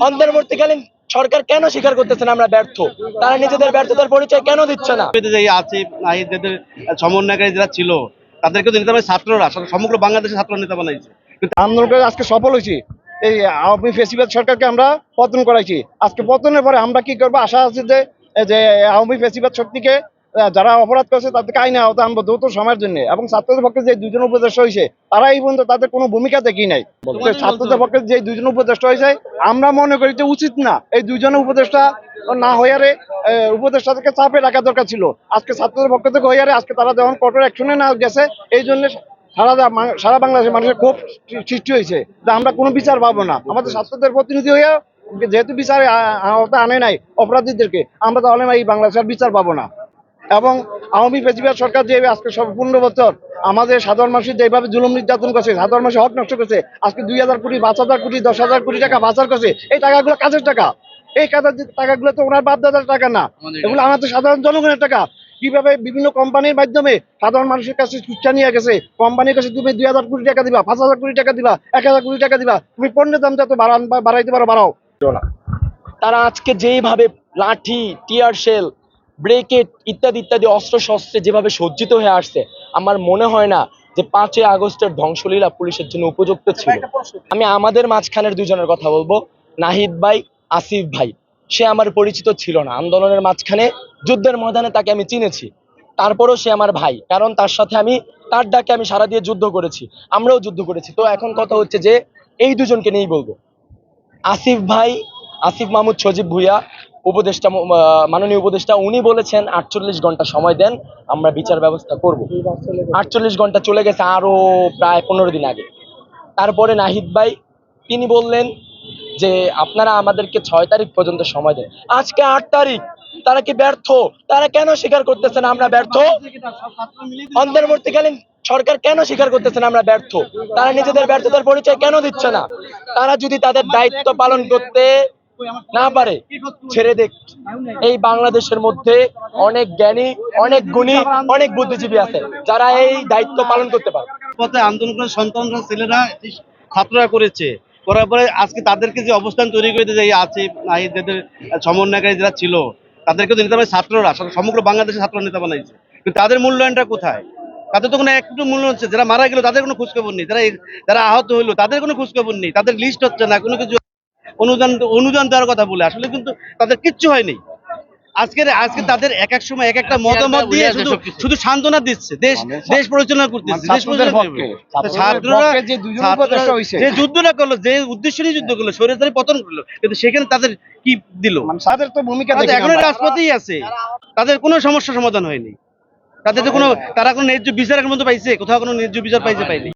অন্তর্বর্তীকালীন সরকার কেন স্বীকার করতেছে না আমরা ব্যর্থ? তারা নিজেদের ব্যর্থতার পরিচয় কেন দিচ্ছে না? আসিফ নাহিদ যাদের সমন্বয়কারী যারা ছিল তাদেরকে তো নেতা ছাত্ররা সমগ্র বাংলাদেশের ছাত্র নেতা বানাইছে। কিন্তু আন্দোলন করে আজকে সফল হয়েছি। এই আওয়ামী ফেসিবাদ সরকারকে আমরা পতন করাইছি। আজকে পতনের পরে আমরা কি করবো, আশা আছে যে যে আওয়ামী ফেসিবাদ শক্তিকে যারা অপরাধ করেছে তাদেরকে আইনে আওতা আনবো দ্রুত সময়ের জন্য। এবং ছাত্রদের পক্ষে যে দুজন উপদেষ্টা হয়েছে তারা এই পর্যন্ত তাদের কোনো ভূমিকা দেখি নাই। ছাত্রদের পক্ষে যে দুজন উপদেষ্টা হয়েছে আমরা মনে করি যে উচিত না এই দুজনের উপদেষ্টা না হইয়ারে উপদেষ্টাদেরকে চাপে রাখা দরকার ছিল। আজকে ছাত্রদের পক্ষ থেকে হইয়ারে আজকে তারা যখন কঠোর অ্যাকশনে না গেছে এই জন্য সারা বাংলাদেশের মানুষের ক্ষোভ সৃষ্টি হয়েছে যে আমরা কোনো বিচার পাবো না। আমাদের ছাত্রদের প্রতিনিধি হইয়া যেহেতু বিচারে আওতা আনে নাই অপরাধীদেরকে, আমরা তাহলে এই বাংলাদেশের বিচার পাবো না। এবং আওয়ামী ফেসিবাদ সরকার যে আজকে 15 বছর আমাদের সাধারণ মানুষের যেভাবে জুলুম নির্যাতন করছে, সাধারণ মানুষের হক নষ্ট করছে, আজকে 2000 কোটি 5000 কোটি 10,000 কোটি টাকা পাচার করছে। এই টাকাগুলো কাজের টাকা, এই কাজের টাকাগুলো তো ওনার বাপ দাদার টাকা না, এগুলো আমাদের সাধারণ জনগণের টাকা। কিভাবে বিভিন্ন কোম্পানির মাধ্যমে সাধারণ মানুষের কাছে সুচ্ছা নিয়ে গেছে। কোম্পানির কাছে তুমি 2000 কোটি টাকা দিবা, 5000 কোটি টাকা দিবা, 1000 কোটি টাকা দিবা, তুমি পণ্যের দাম যত বাড়াইতে পারো বাড়াও। তারা আজকে যেভাবে লাঠি, টিয়ার শেল, ব্রেকেট ইত্যাদি ইত্যাদি অস্ত্র শস্ত্রে যেভাবে সজ্জিত হয়ে আসছে, আমার মনে হয় না যে 5ই আগস্টের ধ্বংসলীলা পুলিশের জন্য উপযুক্ত ছিল। আমি আমাদের মাঝখানের দুজনের কথা বলবো। নাহিদ ভাই, আসিফ ভাই, সে আমার পরিচিত ছিল না। আন্দোলনের মাঝখানে যুদ্ধের ময়দানে তাকে আমি চিনেছি, তারপরেও সে আমার ভাই, কারণ তার সাথে আমি তার ডাকে আমি সারা দিয়ে যুদ্ধ করেছি, আমরাও যুদ্ধ করেছি। তো এখন কথা হচ্ছে যে এই দুজনকে নিয়েই বলবো। আসিফ ভাই, আসিফ মাহমুদ সজীব ভুইয়া উপদেষ্টা, মাননীয় উপদেষ্টা, উনি বলেছেন 48 ঘন্টা সময় দেন, আমরা বিচার ব্যবস্থা করব। 48 ঘন্টা চলে গেছে আরো প্রায় 15 দিন আগে। তারপরে নাহিদ ভাই তিনি বললেন যে আপনারা আমাদেরকে 6 তারিখ পর্যন্ত সময় দেন। আজকে 8 তারিখ, তারা কি ব্যর্থ? তারা কেন স্বীকার করতেছে না আমরা ব্যর্থ? অন্তর্বর্তীকালীন সরকার কেন স্বীকার করতেছে না আমরা ব্যর্থ? তারা নিজেদের ব্যর্থতার পরিচয় কেন দিচ্ছে না? তারা যদি তাদের দায়িত্ব পালন করতে না পারে, ছেড়ে দেখ। এই বাংলাদেশের মধ্যে অনেক জ্ঞানী, অনেক গুণী, অনেক বুদ্ধিজীবী আছে যারা এই দায়িত্ব পালন করতে পারে। পথে আন্দোলন করে সন্তানরা ছেলেরা ছাত্ররা করেছে, করার পরে আজকে তাদেরকে যে অবস্থান তৈরি করে দিয়েছে এই আসিফ নাহিদ যাদের সমন্বয়কারী যারা ছিল তাদেরকে তো নেতা ছাত্ররা সমগ্র বাংলাদেশের ছাত্র নেতা বানাইছে। কিন্তু তাদের মূল্যায়নটা কোথায়? তাদের তো কোনো একটু মূল্য হচ্ছে। যারা মারা গেল তাদের কোনো খোঁজখবর নেই, যারা আহত হইলো তাদের কোনো খোঁজখবর নেই, তাদের লিস্ট হচ্ছে না, কোনো কিছু অনুদান দেওয়ার কথা বলে আসলে কিন্তু তাদের কিচ্ছু হয়নি। আজকে তাদের এক এক সময় এক একটা মতামত দিয়ে শুধু সান্ত্বনা দিচ্ছে, দেশ পরিচালনা করতেছে। ছাত্ররা যে যুদ্ধটা করলো, যে উদ্দেশ্য নিয়ে যুদ্ধ করলো, স্বৈরাচারী পতন করলো, কিন্তু সেখানে তাদের কি দিল? তাদের তো ভূমিকা এখনো রাজপথেই আছে, তাদের কোনো সমস্যা সমাধান হয়নি। তাদের তো তারা কোনো ন্যায্য বিচার এখন পর্যন্ত পাইছে? কোথাও কোনো ন্যায্য বিচার পাইনি।